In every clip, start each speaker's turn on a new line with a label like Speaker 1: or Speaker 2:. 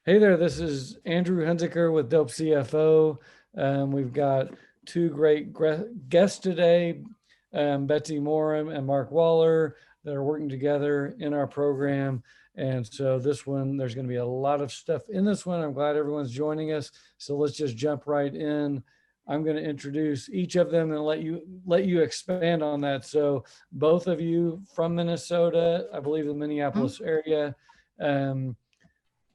Speaker 1: Hey there, this is Andrew Hunziker with Dope CFO. We've got two great guests today, Betsy Morem and Mark Waller, that are working together in our program. And so this one, there's going to be a lot of stuff in this one. I'm glad everyone's joining us. So let's just jump right in. I'm going to introduce each of them and let you expand on that. So both of you from Minnesota, I believe the Minneapolis area.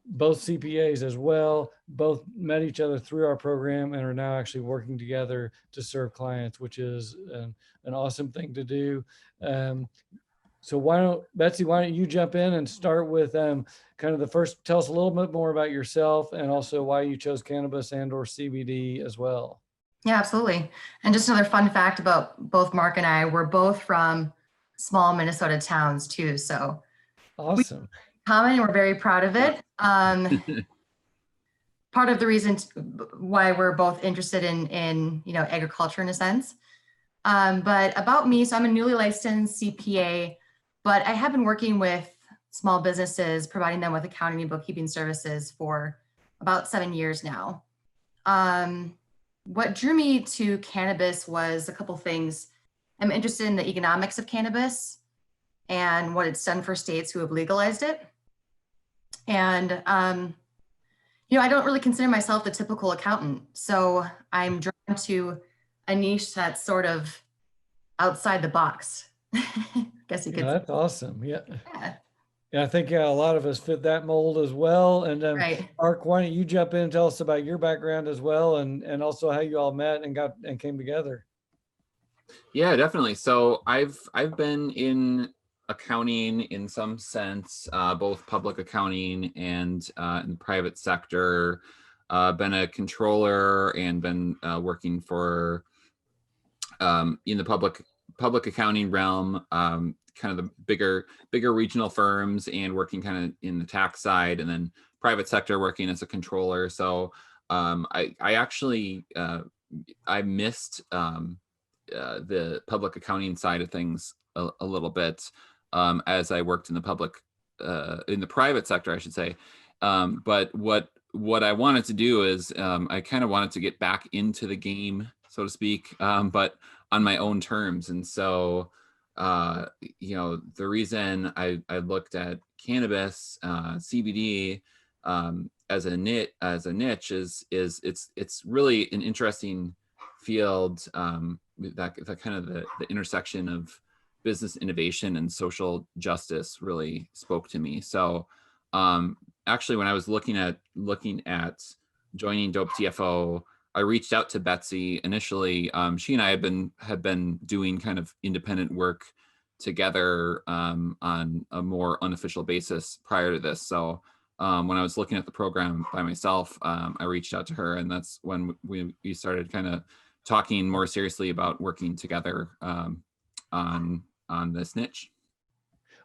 Speaker 1: Both CPAs as well, both met each other through our program and are now actually working together to serve clients, which is an awesome thing to do. So Betsy, why don't you jump in and start with kind of the first, tell us a little bit more about yourself and also why you chose cannabis and or CBD as well.
Speaker 2: Yeah, absolutely. And just another fun fact about both Mark and I, we're both from small Minnesota towns too. So
Speaker 1: awesome.
Speaker 2: Common, and we're very proud of it. Part of the reason why we're both interested in agriculture in a sense. But about me, so I'm a newly licensed CPA, but I have been working with small businesses, providing them with accounting and bookkeeping services for about 7 years now. What drew me to cannabis was a couple things. I'm interested in the economics of cannabis and what it's done for states who have legalized it. And, I don't really consider myself the typical accountant. So I'm drawn to a niche that's sort of outside the box. Guess you could say.
Speaker 1: That's awesome. Yeah. I think a lot of us fit that mold as well. And
Speaker 2: right.
Speaker 1: Mark, why don't you jump in and tell us about your background as well, and also how you all met and came together.
Speaker 3: Yeah, definitely. So I've been in accounting in some sense, both public accounting and in the private sector. Been a controller and been working for in the public accounting realm, kind of the bigger regional firms, and working kind of in the tax side, and then private sector working as a controller. So I actually I missed the public accounting side of things a little bit as I worked in the private sector, I should say. But what I wanted to do is I kind of wanted to get back into the game, so to speak, but on my own terms. And so, the reason I looked at cannabis, CBD, as a niche is it's really an interesting field, that kind of the intersection of business innovation and social justice really spoke to me. So actually, when I was looking at joining Dope TFO, I reached out to Betsy initially. She and I had been doing kind of independent work together on a more unofficial basis prior to this. So when I was looking at the program by myself, I reached out to her, and that's when we started kind of talking more seriously about working together on this niche.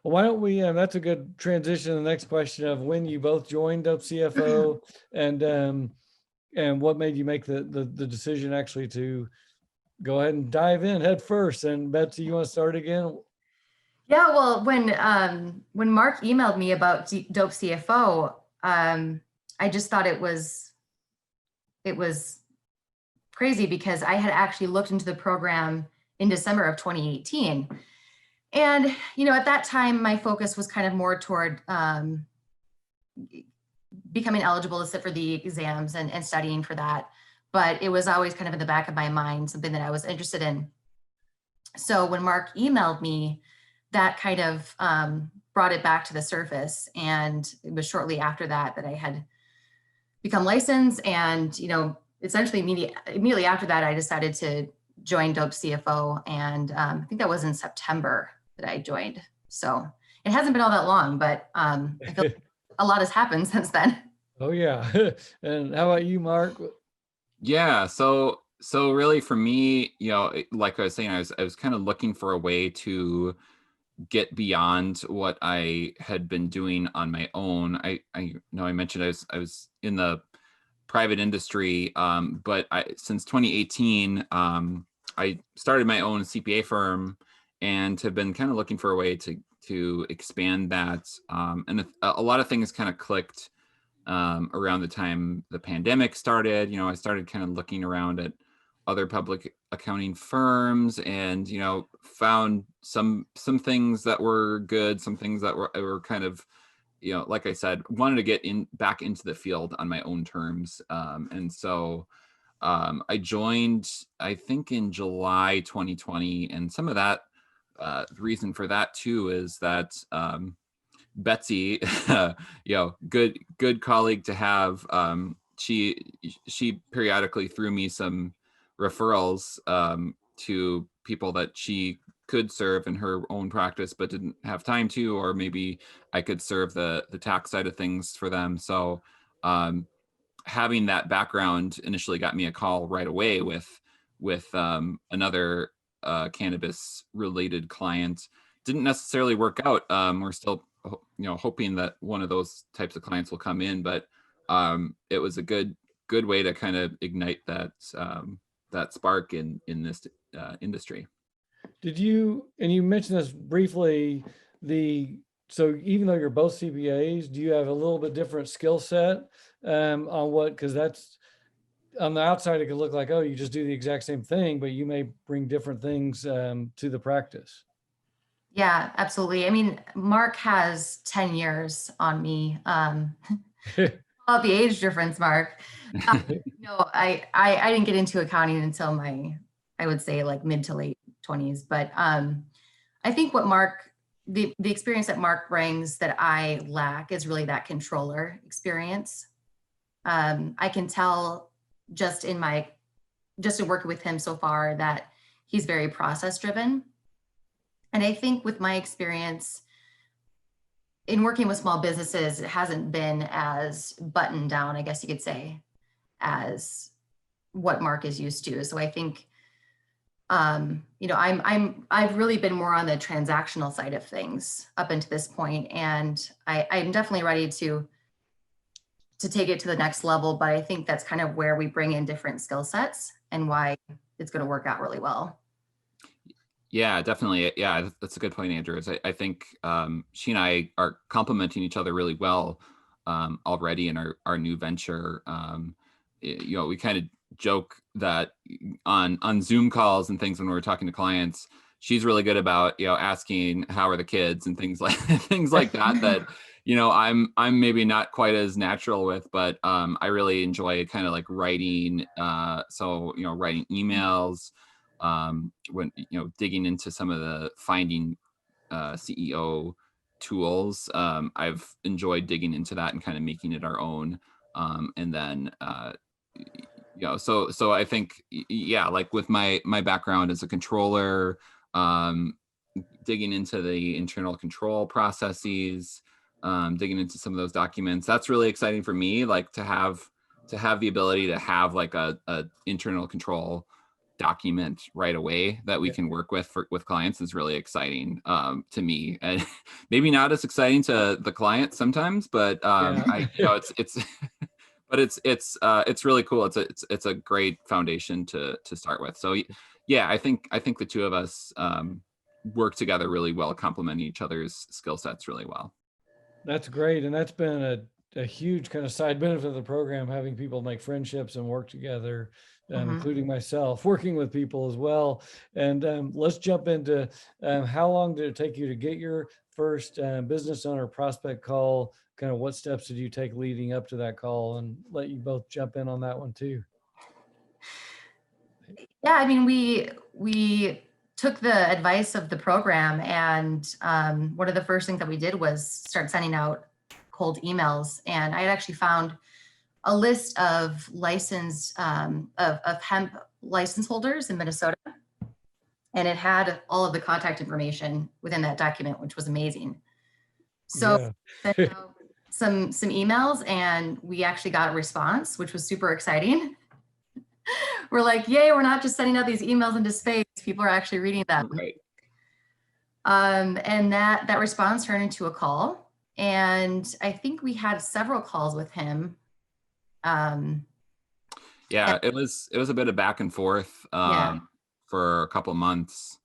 Speaker 1: Well, why don't we, that's a good transition to the next question of when you both joined Dope CFO and what made you make the decision actually to go ahead and dive in head first. And Betsy, you want to start again?
Speaker 2: Yeah, well, when Mark emailed me about Dope CFO, I just thought it was crazy, because I had actually looked into the program in December of 2018. And, at that time, my focus was kind of more toward becoming eligible to sit for the exams and studying for that. But it was always kind of in the back of my mind, something that I was interested in. So when Mark emailed me, that kind of brought it back to the surface. And it was shortly after that I had become licensed. And, essentially immediately after that, I decided to join Dope CFO. And I think that was in September that I joined. So it hasn't been all that long, but I feel like a lot has happened since then.
Speaker 1: Oh yeah. And how about you, Mark?
Speaker 3: Yeah. So really for me, like I was saying, I was kind of looking for a way to get beyond what I had been doing on my own. I know I mentioned I was in the private industry, but since 2018, I started my own CPA firm and have been kind of looking for a way to expand that. And a lot of things kind of clicked around the time the pandemic started. I started kind of looking around at other public accounting firms, and found some things that were good, some things that were kind of, like I said, wanted to get back into the field on my own terms. And so I joined, I think, in July 2020, and some of that, the reason for that too is that Betsy, good colleague to have. She periodically threw me some referrals to people that she could serve in her own practice but didn't have time to, or maybe I could serve the tax side of things for them. So having that background initially got me a call right away with another cannabis related client. Didn't necessarily work out. We're still hoping that one of those types of clients will come in, but it was a good way to kind of ignite that that spark in this industry.
Speaker 1: Did you, and you mentioned this briefly, so even though you're both CPAs, do you have a little bit different skill set on what, because that's on the outside, it could look like, oh, you just do the exact same thing, but you may bring different things to the practice.
Speaker 2: Yeah, absolutely. I mean, Mark has 10 years on me. About the age difference, Mark. No, I didn't get into accounting until I would say like mid to late 20s. But I think what the experience that Mark brings that I lack is really that controller experience. I can tell just in working with him so far that he's very process driven. And I think with my experience in working with small businesses, it hasn't been as buttoned down, I guess you could say, as what Mark is used to. So I think, I've really been more on the transactional side of things up until this point, and I'm definitely ready to take it to the next level. But I think that's kind of where we bring in different skill sets and why it's going to work out really well.
Speaker 3: Yeah, definitely. Yeah, that's a good point, Andrew. I think she and I are complementing each other really well already in our new venture. We kind of joke that on Zoom calls and things when we're talking to clients, she's really good about asking how are the kids and things like that. That I'm maybe not quite as natural with, but I really enjoy kind of like writing. So writing emails. When digging into some of the finding CEO tools, I've enjoyed digging into that and kind of making it our own. And then so I think like with my background as a controller, digging into the internal control processes, digging into some of those documents, that's really exciting for me. Like to have the ability to have like a internal control document right away that we can work with clients is really exciting to me, and maybe not as exciting to the client sometimes, but it's but it's really cool. It's a great foundation to start with. So yeah, I think the two of us work together really well, complement each other's skill sets really well.
Speaker 1: That's great, and that's been a huge kind of side benefit of the program, having people make friendships and work together, including myself, working with people as well. And let's jump into how long did it take you to get your first business owner prospect call? Kind of what steps did you take leading up to that call, and let you both jump in on that one too.
Speaker 2: Yeah, I mean, we took the advice of the program, and one of the first things that we did was start sending out cold emails. And I had actually found a list of licensed of hemp license holders in Minnesota, and it had all of the contact information within that document, which was amazing. So sent out some emails, and we actually got a response, which was super exciting. We're like, yay, we're not just sending out these emails into space. People are actually reading them.
Speaker 3: Right.
Speaker 2: And that response turned into a call. And I think we had several calls with him.
Speaker 3: It was a bit of back and forth for a couple of months.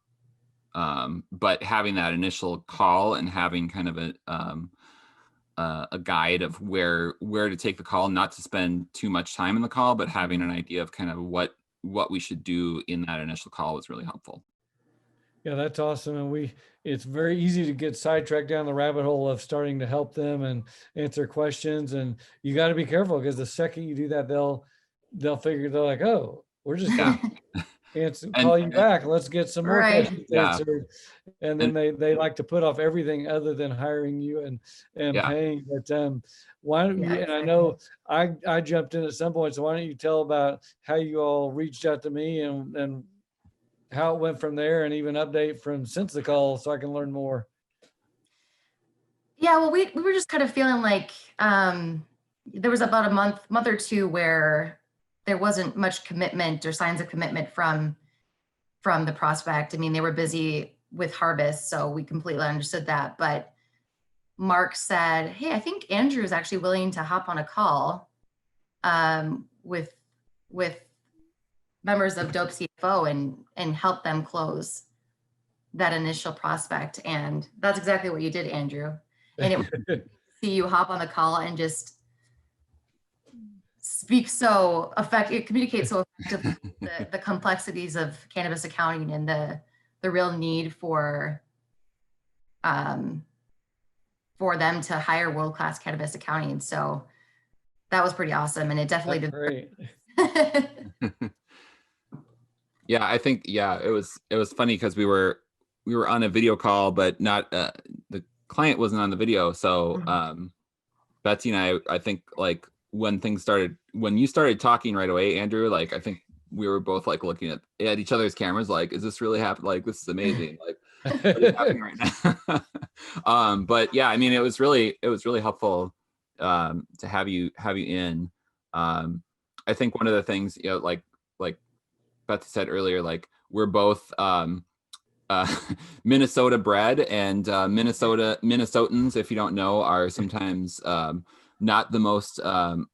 Speaker 3: But having that initial call and having kind of a guide of where to take the call, not to spend too much time in the call, but having an idea of kind of what we should do in that initial call was really helpful.
Speaker 1: Yeah, that's awesome. And it's very easy to get sidetracked down the rabbit hole of starting to help them and answer questions. And you got to be careful, because the second you do that, they'll figure, they're like, oh, we're just going to call you back. Let's get some more
Speaker 2: Right.
Speaker 1: questions
Speaker 3: Yeah.
Speaker 1: answered. And then they like to put off everything other than hiring you and
Speaker 3: Yeah.
Speaker 1: paying. But why don't you, and I
Speaker 2: exactly.
Speaker 1: know I jumped in at some point, so why don't you tell about how you all reached out to me and how it went from there, and even update from since the call, so I can learn more.
Speaker 2: Yeah, well, we were just kind of feeling like there was about a month or two where there wasn't much commitment or signs of commitment from the prospect. I mean, they were busy with harvest, so we completely understood that. But Mark said, "Hey, I think Andrew is actually willing to hop on a call with members of Dope CFO and help them close that initial prospect." And that's exactly what you did, Andrew. And it was see you hop on the call and just speak so effective, communicate so effectively the complexities of cannabis accounting and the real need for them to hire world-class cannabis accounting. So that was pretty awesome, and it definitely
Speaker 1: That's
Speaker 2: did.
Speaker 1: great.
Speaker 3: Yeah, I think, yeah, it was funny because we were on a video call, but not the client wasn't on the video. So Betsy and I think like when you started talking right away, Andrew, like I think we were both like looking at each other's cameras, like, is this really happening? Like, this is amazing. Like, what is happening right now? But yeah, I mean, it was really helpful to have you in. I think one of the things, you know, like Betsy said earlier, like we're both Minnesota bred, and Minnesotans, if you don't know, are sometimes not the most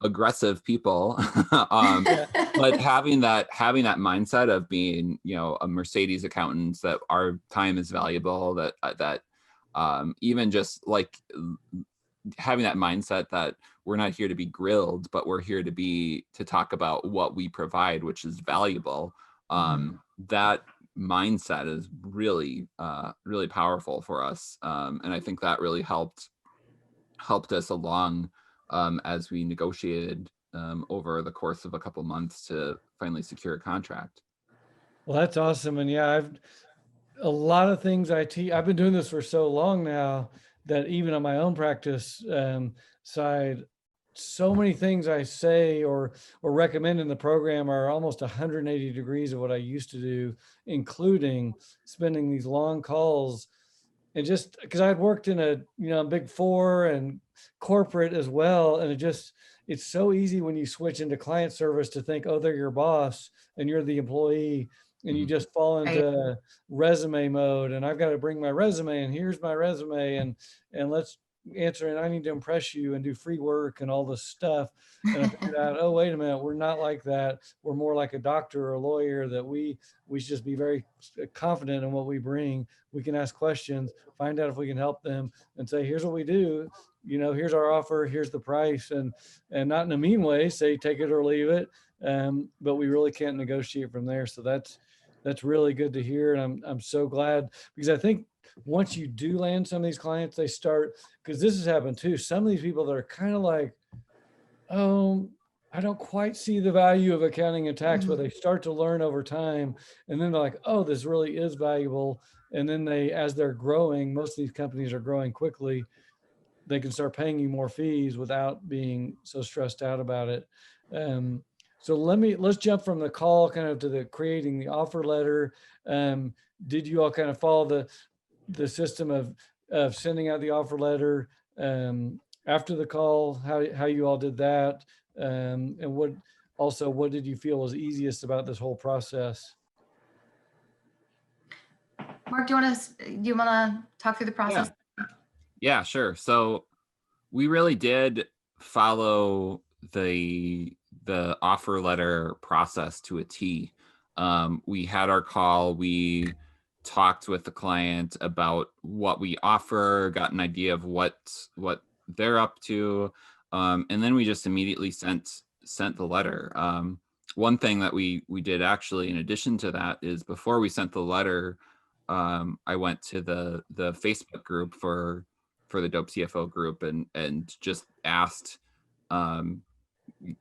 Speaker 3: aggressive people. But having that mindset of being, you know, a Mercedes accountant, that our time is valuable, that even just like having that mindset that we're not here to be grilled, but we're here to talk about what we provide, which is valuable. That mindset is really really powerful for us, and I think that really helped us along as we negotiated over the course of a couple months to finally secure a contract.
Speaker 1: Well, that's awesome. And yeah, a lot of things I've been doing this for so long now that even on my own practice side, so many things I say or recommend in the program are almost 180 degrees of what I used to do, including spending these long calls. And just because I'd worked in a big four and corporate as well, and it's so easy when you switch into client service to think, oh, they're your boss and you're the employee, and you just fall into resume mode, and I've got to bring my resume, and here's my resume, and let's answer, and I need to impress you and do free work and all this stuff. And I figured out, oh, wait a minute, we're not like that. We're more like a doctor or a lawyer, that we should just be very confident in what we bring. We can ask questions, find out if we can help them, and say, here's what we do. You know, here's our offer, here's the price, and not in a mean way, say take it or leave it. But we really can't negotiate from there. So that's really good to hear. And I'm so glad, because I think once you do land some of these clients, they start, because this has happened too. Some of these people that are kind of like, oh, I don't quite see the value of accounting and tax, but they start to learn over time. And then they're like, oh, this really is valuable. And then as they're growing, most of these companies are growing quickly, they can start paying you more fees without being so stressed out about it. So let's jump from the call kind of to the creating the offer letter. Did you all kind of follow the system of sending out the offer letter after the call? How you all did that? And what did you feel was easiest about this whole process?
Speaker 2: Mark, do you want to talk through the process?
Speaker 3: Yeah, sure. So we really did follow the offer letter process to a T. We had our call, we talked with the client about what we offer, got an idea of what they're up to. And then we just immediately sent the letter. One thing that we did actually, in addition to that, is before we sent the letter, I went to the Facebook group for the Dope CFO group and just asked,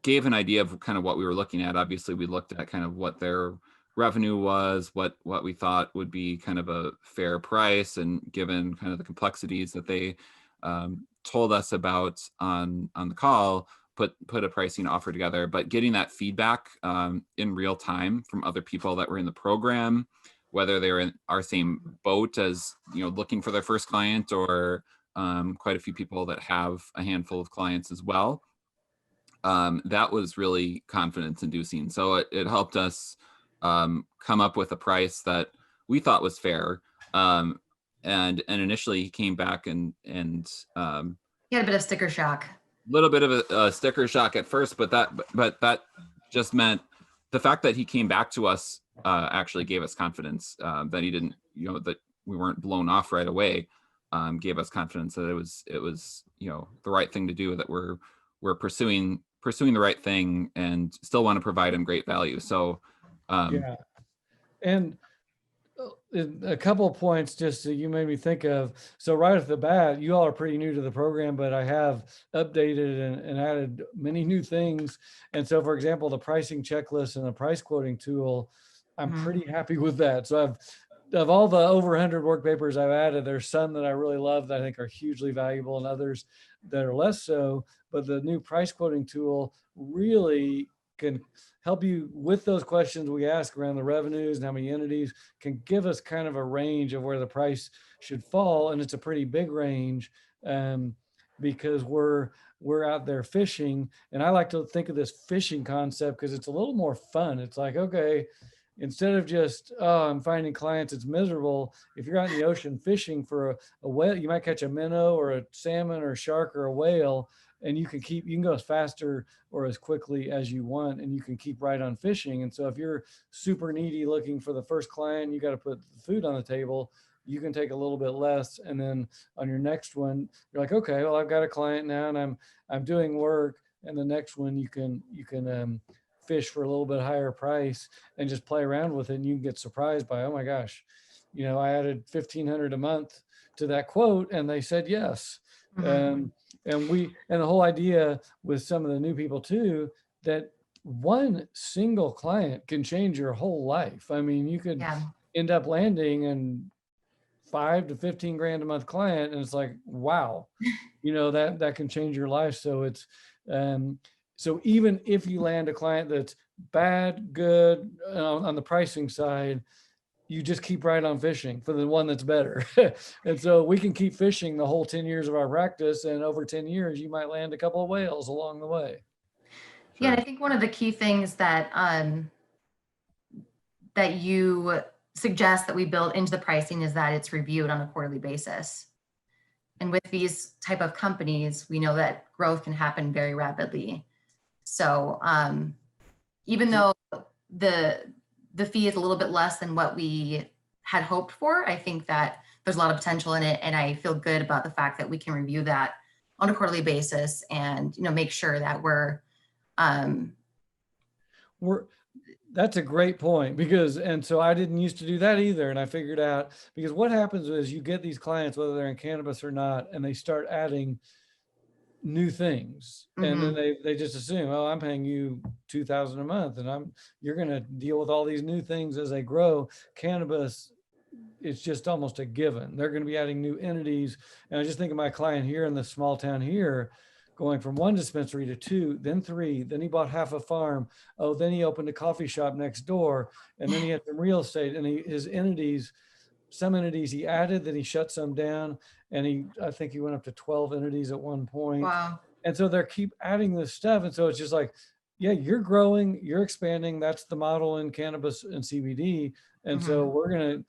Speaker 3: gave an idea of kind of what we were looking at. Obviously, we looked at kind of what their revenue was, what we thought would be kind of a fair price, and given kind of the complexities that they told us about on the call, put a pricing offer together. But getting that feedback in real time from other people that were in the program, whether they were in our same boat as, you know, looking for their first client, or quite a few people that have a handful of clients as well, that was really confidence inducing. So it helped us come up with a price that we thought was fair. And initially he came back and
Speaker 2: He had a bit of sticker shock.
Speaker 3: Little bit of a sticker shock at first, but that just meant the fact that he came back to us actually gave us confidence that he didn't, you know, that we weren't blown off right away. Gave us confidence that it was, you know, the right thing to do, that we're pursuing the right thing and still want to provide him great value. So
Speaker 1: yeah. And a couple of points just that you made me think of. So right off the bat, you all are pretty new to the program, but I have updated and added many new things. And so, for example, the pricing checklist and the price quoting tool, I'm pretty happy with that. So of all the over 100 work papers I've added, there's some that I really love that I think are hugely valuable, and others that are less so. But the new price quoting tool really can help you with those questions we ask around the revenues and how many entities, can give us kind of a range of where the price should fall. And it's a pretty big range because we're out there fishing. And I like to think of this fishing concept because it's a little more fun. It's like, okay, instead of just, oh, I'm finding clients, it's miserable. If you're out in the ocean fishing for a whale, you might catch a minnow or a salmon or a shark or a whale, and you can go as faster or as quickly as you want, and you can keep right on fishing. And so if you're super needy looking for the first client, you got to put food on the table, you can take a little bit less. And then on your next one, you're like, okay, well, I've got a client now and I'm doing work. And the next one you can fish for a little bit higher price and just play around with it. And you can get surprised by, oh my gosh, you know, I added 1,500 a month to that quote and they said yes. And the whole idea with some of the new people too, that one single client can change your whole life. I mean, you could end up landing in 5 to 15 grand a month client, and it's like, wow, you know, that can change your life. So it's so even if you land a client that's bad, good on the pricing side, you just keep right on fishing for the one that's better. And so we can keep fishing the whole 10 years of our practice, and over 10 years, you might land a couple of whales along the way.
Speaker 2: Yeah, and I think one of the key things that that you suggest that we build into the pricing is that it's reviewed on a quarterly basis. And with these type of companies, we know that growth can happen very rapidly. So even though the fee is a little bit less than what we had hoped for, I think that there's a lot of potential in it. And I feel good about the fact that we can review that on a quarterly basis and, you know, make sure that we're
Speaker 1: that's a great point, because, and so I didn't used to do that either. And I figured out, because what happens is you get these clients, whether they're in cannabis or not, and they start adding new things. And then they just assume, oh, I'm paying you $2,000 a month and you're going to deal with all these new things as they grow. Cannabis, it's just almost a given. They're going to be adding new entities. And I just think of my client here in this small town here, going from 1 dispensary to 2, then 3, then he bought half a farm. Oh, then he opened a coffee shop next door. And then he had some real estate, and his entities, some entities he added, then he shut some down. And I think he went up to 12 entities at one point.
Speaker 2: Wow.
Speaker 1: And so they keep adding this stuff. And so it's just like, yeah, you're growing, you're expanding. That's the model in cannabis and CBD. And so we're going to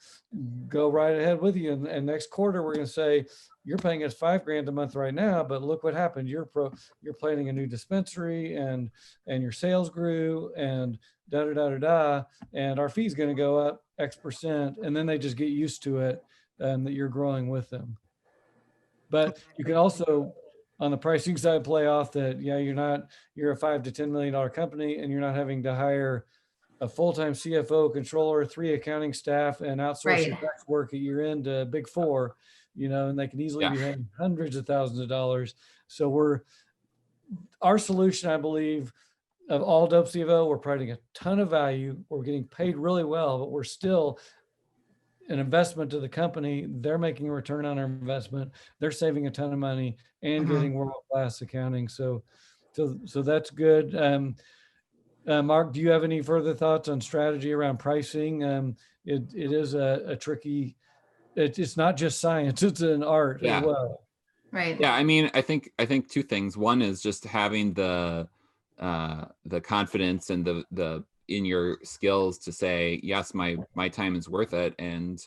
Speaker 1: go right ahead with you. And next quarter, we're going to say, you're paying us $5,000 a month right now, but look what happened. You're planning a new dispensary, and your sales grew, and and our fee's going to go up X%. And then they just get used to it, and that you're growing with them. But you can also on the pricing side play off that, yeah, you're a $5 to $10 million company and you're not having to hire a full-time CFO, controller, 3 accounting staff, and outsource your
Speaker 2: Right.
Speaker 1: tax work at year end to Big Four, and they can easily
Speaker 3: Yeah.
Speaker 1: be paying hundreds of thousands of dollars. So our solution, I believe, of all dope CFO, we're providing a ton of value. We're getting paid really well, but we're still an investment to the company. They're making a return on our investment. They're saving a ton of money and
Speaker 2: Mhm.
Speaker 1: getting world-class accounting. So that's good. Mark, do you have any further thoughts on strategy around pricing? It is a tricky. It's not just science; it's an art as
Speaker 3: Yeah.
Speaker 1: well.
Speaker 2: Right.
Speaker 3: Yeah, I mean, I think two things. One is just having the confidence and the in your skills to say, yes, my time is worth it, and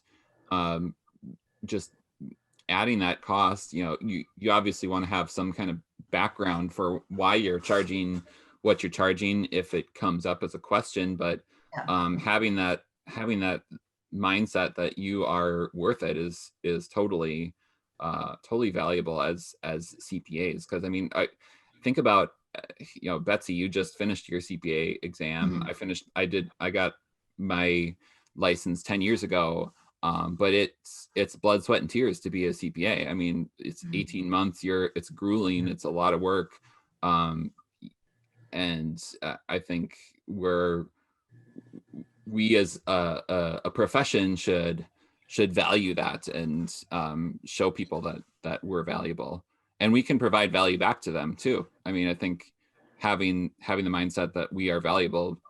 Speaker 3: just adding that cost. You obviously want to have some kind of background for why you're charging what you're charging if it comes up as a question, but
Speaker 2: Yeah.
Speaker 3: having that mindset that you are worth it is totally totally valuable as CPAs. Because I mean, I think about Betsy, you just finished your CPA exam.
Speaker 2: Mhm.
Speaker 3: I got my license 10 years ago. But it's blood, sweat, and tears to be a CPA. I mean, it's 18 months. It's grueling. It's a lot of work. And I think we as a profession should value that and show people that we're valuable, and we can provide value back to them too. I mean, I think having the mindset that we are valuable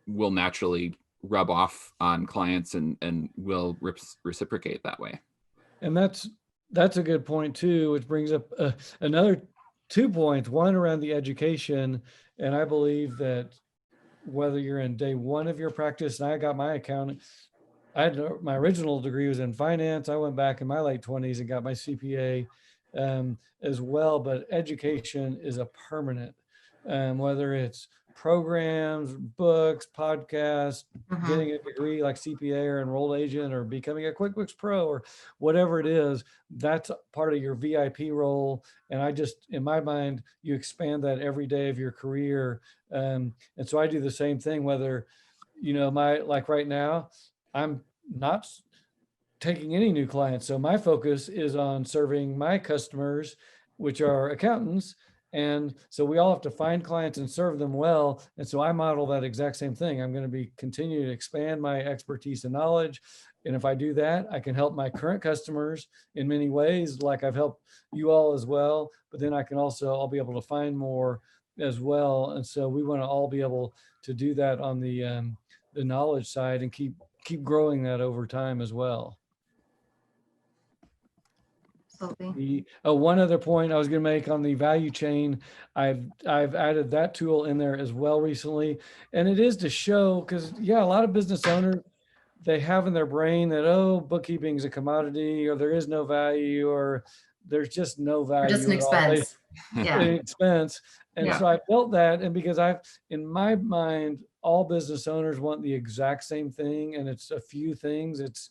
Speaker 3: will naturally rub off on clients and will reciprocate that way.
Speaker 1: And that's a good point too, which brings up another 2 points. One around the education, and I believe that whether you're in day one of your practice, and I got my accounting. My original degree was in finance. I went back in my late 20s and got my CPA as well. But education is a permanent, whether it's programs, books, podcasts, getting a degree like CPA or enrolled agent or becoming a QuickBooks Pro or whatever it is, that's part of your VIP role. And in my mind, you expand that every day of your career. And so I do the same thing, whether, like right now, I'm not taking any new clients. So my focus is on serving my customers, which are accountants. And so we all have to find clients and serve them well. And so I model that exact same thing. I'm going to be continuing to expand my expertise and knowledge. And if I do that, I can help my current customers in many ways, like I've helped you all as well. But then I'll be able to find more as well. And so we want to all be able to do that on the knowledge side and keep growing that over time as well.
Speaker 2: Absolutely.
Speaker 1: One other point I was going to make on the value chain, I've added that tool in there as well recently, and it is to show, because a lot of business owners, they have in their brain that, oh, bookkeeping is a commodity, or there is no value, or there's just no value
Speaker 2: Just an
Speaker 1: at all.
Speaker 2: expense. Yeah.
Speaker 1: An expense. And
Speaker 2: Yeah.
Speaker 1: so I built that, and because in my mind, all business owners want the exact same thing, and it's a few things. It's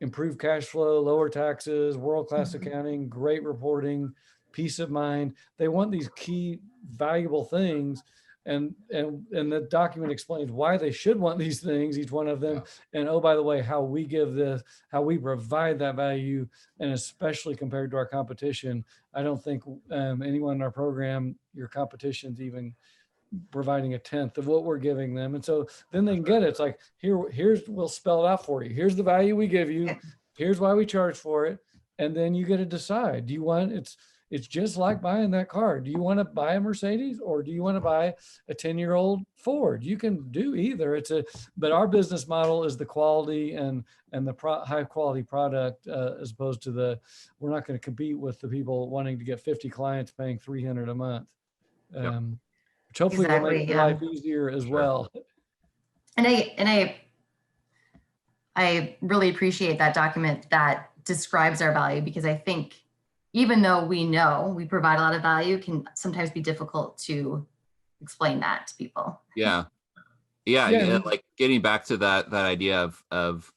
Speaker 1: improved cash flow, lower taxes, world-class accounting, great reporting, peace of mind. They want these key valuable things. And the document explains why they should want these things, each one of them. And oh, by the way, how we provide that value, and especially compared to our competition. I don't think anyone in our program, your competition's even providing a tenth of what we're giving them. And so then they can get it. It's like, we'll spell it out for you. Here's the value we give you. Here's why we charge for it. And then you get to decide, it's just like buying that car. Do you want to buy a Mercedes, or do you want to buy a 10-year-old Ford? You can do either. But our business model is the quality and the high quality product, as opposed to we're not going to compete with the people wanting to get 50 clients paying $300 a month. Which hopefully will make your life easier as well.
Speaker 2: And I really appreciate that document that describes our value, because I think even though we know we provide a lot of value, can sometimes be difficult to explain that to people.
Speaker 3: Yeah. Like getting back to that idea of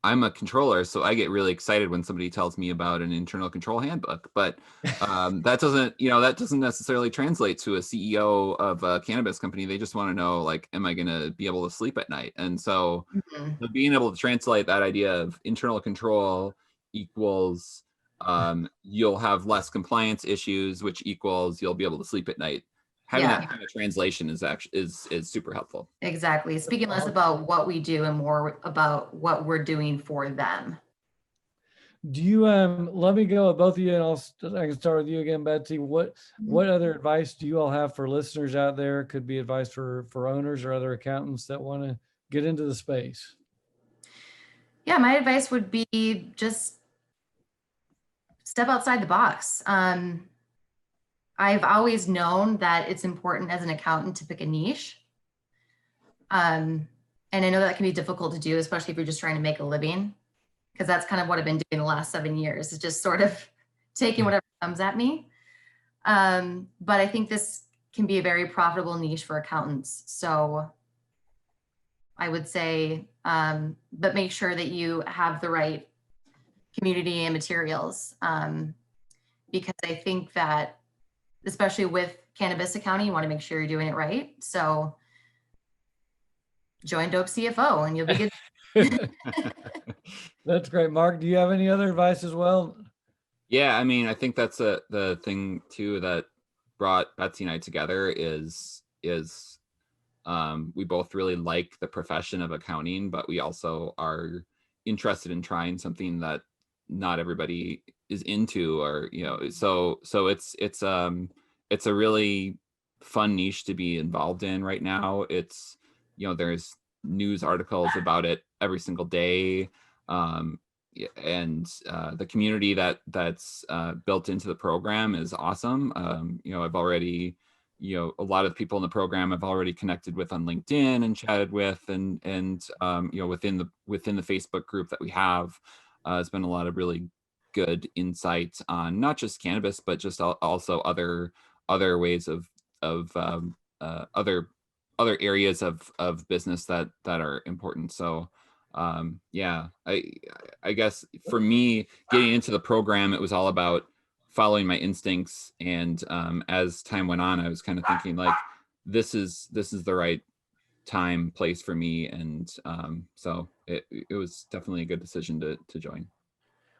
Speaker 3: I'm a controller, so I get really excited when somebody tells me about an internal control handbook. But that doesn't necessarily translate to a CEO of a cannabis company. They just want to know, like, am I going to be able to sleep at night? And so
Speaker 2: Mhm.
Speaker 3: being able to translate that idea of internal control equals you'll have less compliance issues, which equals you'll be able to sleep at night. Having
Speaker 2: Yeah,
Speaker 3: that kind of translation is actually is super helpful.
Speaker 2: exactly. Speaking less about what we do and more about what we're doing for them.
Speaker 1: Do you let me go with both of you, and I can start with you again, Betsy. What other advice do you all have for listeners out there? Could be advice for owners or other accountants that want to get into the space.
Speaker 2: Yeah, my advice would be just step outside the box. I've always known that it's important as an accountant to pick a niche. And I know that can be difficult to do, especially if you're just trying to make a living, because that's kind of what I've been doing the last 7 years, is just sort of taking whatever comes at me. But I think this can be a very profitable niche for accountants. So I would say, but make sure that you have the right community and materials. Because I think that, especially with cannabis accounting, you want to make sure you're doing it right. So join Dope CFO and you'll be good.
Speaker 1: That's great. Mark, do you have any other advice as well?
Speaker 3: Yeah, I mean, I think that's the thing too that brought Betsy and I together is we both really like the profession of accounting, but we also are interested in trying something that not everybody is into, or so it's a really fun niche to be involved in right now. It's there's news articles about it every single day. And the community that's built into the program is awesome. I've already a lot of people in the program I've already connected with on LinkedIn and chatted with, and within the Facebook group that we have, has been a lot of really good insights on not just cannabis, but just also other ways of other areas of business that are important. So yeah, I guess for me, getting into the program, it was all about following my instincts. And as time went on, I was kind of thinking, like, this is the right time, place for me. And so it was definitely a good decision to join.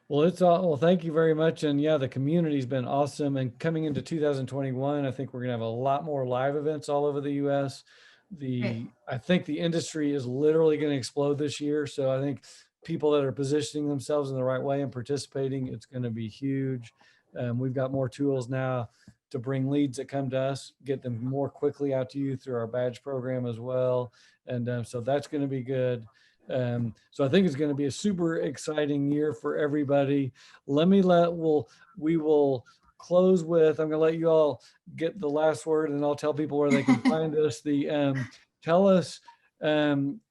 Speaker 1: Well, thank you very much. And yeah, the community's been awesome. And coming into 2021, I think we're going to have a lot more live events all over the US. I think the industry is literally going to explode this year. So I think people that are positioning themselves in the right way and participating, it's going to be huge. We've got more tools now to bring leads that come to us, get them more quickly out to you through our badge program as well. And so that's going to be good. So I think it's going to be a super exciting year for everybody. We will close with, I'm going to let you all get the last word, and I'll tell people where they can find us. Tell us,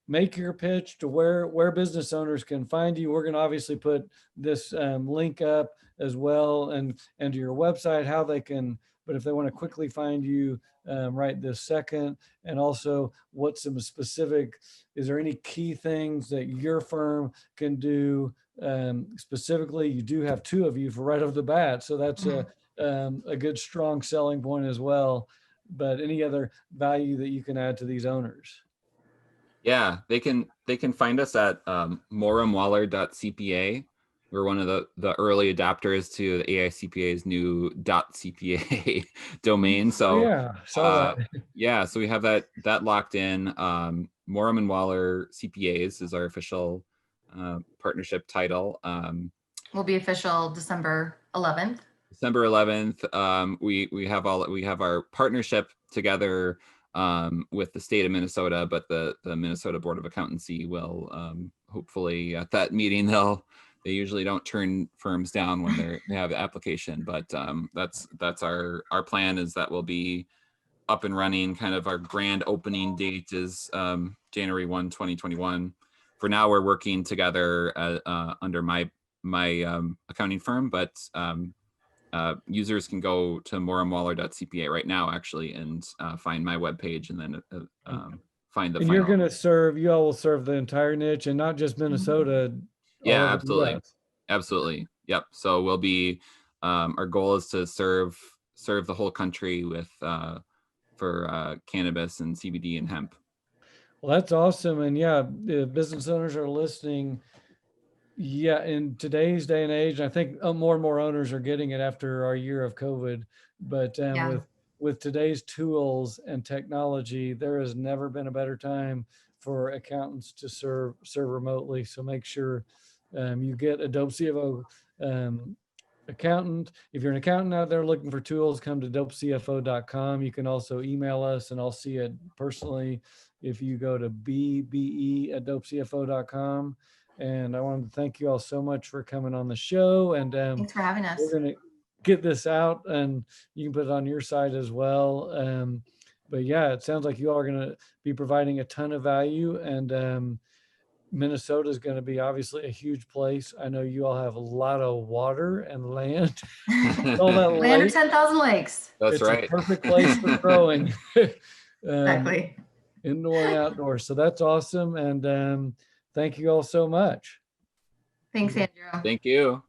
Speaker 1: make your pitch to where business owners can find you. We're going to obviously put this link up as well, and to your website, how they can, but if they want to quickly find you right this second, and also what some specific, is there any key things that your firm can do specifically? You do have two of you for right off the bat, so that's a good strong selling point as well. But any other value that you can add to these owners?
Speaker 3: Yeah, they can find us at moremwaller.cpa. We're one of the early adapters to the AICPA's new .cpa domain. So
Speaker 1: yeah, saw that.
Speaker 3: yeah, so we have that locked in. Morem and Waller CPAs is our official partnership title.
Speaker 2: Will be official December 11th.
Speaker 3: December 11th. We have our partnership together with the state of Minnesota, but the Minnesota Board of Accountancy will hopefully at that meeting they usually don't turn firms down when they have the application, but that's our plan, is that we'll be up and running. Kind of our grand opening date is January 1, 2021. For now, we're working together under my accounting firm, but users can go to moremwaller.cpa right now, actually, and find my webpage, and then find the
Speaker 1: And
Speaker 3: final.
Speaker 1: you all will serve the entire niche, and not just Minnesota.
Speaker 3: Yeah,
Speaker 1: over the
Speaker 3: absolutely.
Speaker 1: US.
Speaker 3: Absolutely. Yep. So we'll be, our goal is to serve the whole country with, for cannabis and CBD and hemp.
Speaker 1: Well, that's awesome. And yeah, the business owners are listening. Yeah, in today's day and age, I think more and more owners are getting it after our year of COVID. But
Speaker 2: Yeah.
Speaker 1: with today's tools and technology, there has never been a better time for accountants to serve remotely. So make sure you get a Dope CFO accountant. If you're an accountant out there looking for tools, come to dopecfo.com. You can also email us, and I'll see it personally if you go to bbe@dopecfo.com. And I wanted to thank you all so much for coming on the show. And
Speaker 2: Thanks for having us.
Speaker 1: we're going to get this out, and you can put it on your site as well. But yeah, it sounds like you all are going to be providing a ton of value. And Minnesota is going to be obviously a huge place. I know you all have a lot of water and land. All that
Speaker 2: Land or
Speaker 1: lake.
Speaker 2: 10,000 lakes.
Speaker 3: That's
Speaker 1: It's
Speaker 3: right.
Speaker 1: a perfect place for growing.
Speaker 2: Exactly.
Speaker 1: Indoor and outdoor. So that's awesome. And thank you all so much.
Speaker 2: Thanks, Andrew.
Speaker 3: Thank you.